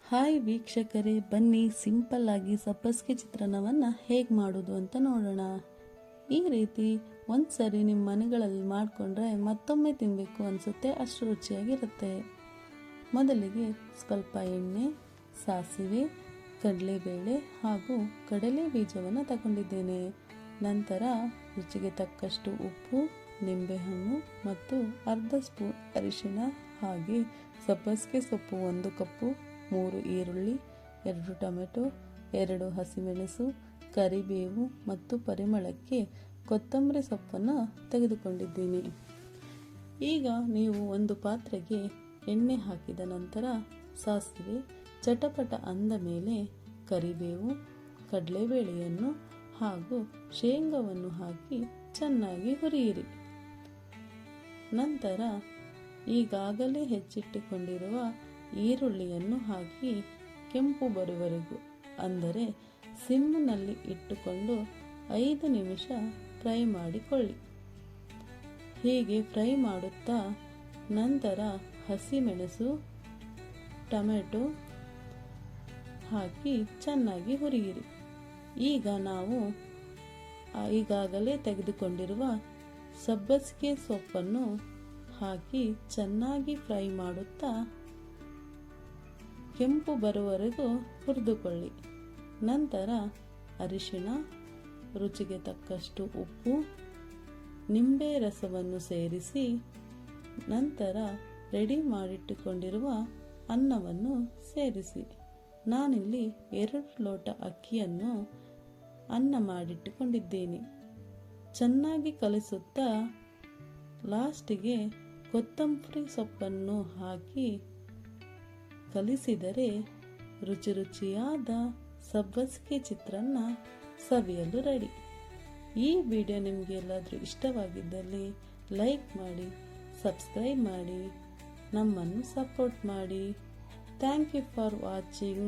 Hi ವೀಕ್ಷಕರೇ, ಬನ್ನಿ simple ಆಗಿ ಸಬ್ಬಸಿಗೆ ಚಿತ್ರಾನ್ನವನ್ನು ಹೇಗೆ ಮಾಡೋದು ಅಂತ ನೋಡೋಣ. ಈ ರೀತಿ ಒಂದ್ಸರಿ ನಿಮ್ಮ ಮನೆಗಳಲ್ಲಿ ಮಾಡಿಕೊಂಡ್ರೆ ಮತ್ತೊಮ್ಮೆ ತಿನ್ನಬೇಕು ಅನಿಸುತ್ತೆ, ಅಷ್ಟು ರುಚಿಯಾಗಿರುತ್ತೆ. ಮೊದಲಿಗೆ ಸ್ವಲ್ಪ ಎಣ್ಣೆ, ಸಾಸಿವೆ, ಕಡಲೆಬೇಳೆ ಹಾಗೂ ಕಡಲೆ ಬೀಜವನ್ನು ತಗೊಂಡಿದ್ದೇನೆ. ನಂತರ ರುಚಿಗೆ ತಕ್ಕಷ್ಟು ಉಪ್ಪು, ನಿಂಬೆಹಣ್ಣು ಮತ್ತು ಅರ್ಧ ಸ್ಪೂನ್ ಅರಿಶಿಣ, ಹಾಗೆ ಸಬ್ಬಸಿಗೆ ಸೊಪ್ಪು 1 ಕಪ್ಪು, 3 ಈರುಳ್ಳಿ, 2 ಟೊಮೆಟೊ, 2 ಹಸಿಮೆಣಸು, ಕರಿಬೇವು ಮತ್ತು ಪರಿಮಳಕ್ಕೆ ಕೊತ್ತಂಬರಿ ಸೊಪ್ಪನ್ನು ತೆಗೆದುಕೊಂಡಿದ್ದೀನಿ. ಈಗ ನೀವು ಒಂದು ಪಾತ್ರೆಗೆ ಎಣ್ಣೆ ಹಾಕಿದ ನಂತರ ಸಾಸಿವೆ ಚಟಪಟ ಅಂದ ಮೇಲೆ ಕರಿಬೇವು, ಕಡಲೆಬೇಳೆಯನ್ನು ಹಾಗೂ ಶೇಂಗಾವನ್ನು ಹಾಕಿ ಚೆನ್ನಾಗಿ ಹುರಿಯಿರಿ. ನಂತರ ಈಗಾಗಲೇ ಹೆಚ್ಚಿಟ್ಟುಕೊಂಡಿರುವ ಈರುಳ್ಳಿಯನ್ನು ಹಾಕಿ ಕೆಂಪು ಬರುವವರೆಗೂ, ಅಂದರೆ ಸಿಮ್ನಲ್ಲಿ ಇಟ್ಟುಕೊಂಡು 5 ನಿಮಿಷ ಫ್ರೈ ಮಾಡಿಕೊಳ್ಳಿ. ಹೀಗೆ ಫ್ರೈ ಮಾಡುತ್ತಾ ನಂತರ ಹಸಿಮೆಣಸು, ಟೊಮೆಟೊ ಹಾಕಿ ಚೆನ್ನಾಗಿ ಹುರಿಯಿರಿ. ಈಗ ನಾವು ಈಗಾಗಲೇ ತೆಗೆದುಕೊಂಡಿರುವ ಸಬ್ಬಸಿಗೆ ಸೊಪ್ಪನ್ನು ಹಾಕಿ ಚೆನ್ನಾಗಿ ಫ್ರೈ ಮಾಡುತ್ತಾ ಕೆಂಪು ಬರುವವರೆಗೂ ಹುರಿದುಕೊಳ್ಳಿ. ನಂತರ ಅರಿಶಿಣ, ರುಚಿಗೆ ತಕ್ಕಷ್ಟು ಉಪ್ಪು, ನಿಂಬೆ ರಸವನ್ನು ಸೇರಿಸಿ ನಂತರ ರೆಡಿ ಮಾಡಿಟ್ಟುಕೊಂಡಿರುವ ಅನ್ನವನ್ನು ಸೇರಿಸಿ. ನಾನಿಲ್ಲಿ 2 ಲೋಟ ಅಕ್ಕಿಯನ್ನು ಅನ್ನ ಮಾಡಿಟ್ಟುಕೊಂಡಿದ್ದೇನೆ. ಚೆನ್ನಾಗಿ ಕಲಿಸುತ್ತಾ ಲಾಸ್ಟಿಗೆ ಕೊತ್ತಂಬರಿ ಸೊಪ್ಪನ್ನು ಹಾಕಿ ಕಲಿಸಿದರೆ ರುಚಿಯಾದ ಸಬ್ಬಸಿಗೆ ಚಿತ್ರಾನ್ನ ಸವಿಯಲು ರೆಡಿ. ಈ ವಿಡಿಯೋ ನಿಮಗೆ ಎಲ್ಲಾದರೂ ಇಷ್ಟವಾಗಿದ್ದಲ್ಲಿ ಲೈಕ್ ಮಾಡಿ, ಸಬ್ಸ್ಕ್ರೈಬ್ ಮಾಡಿ, ನಮ್ಮನ್ನು ಸಪೋರ್ಟ್ ಮಾಡಿ. Thank you for watching.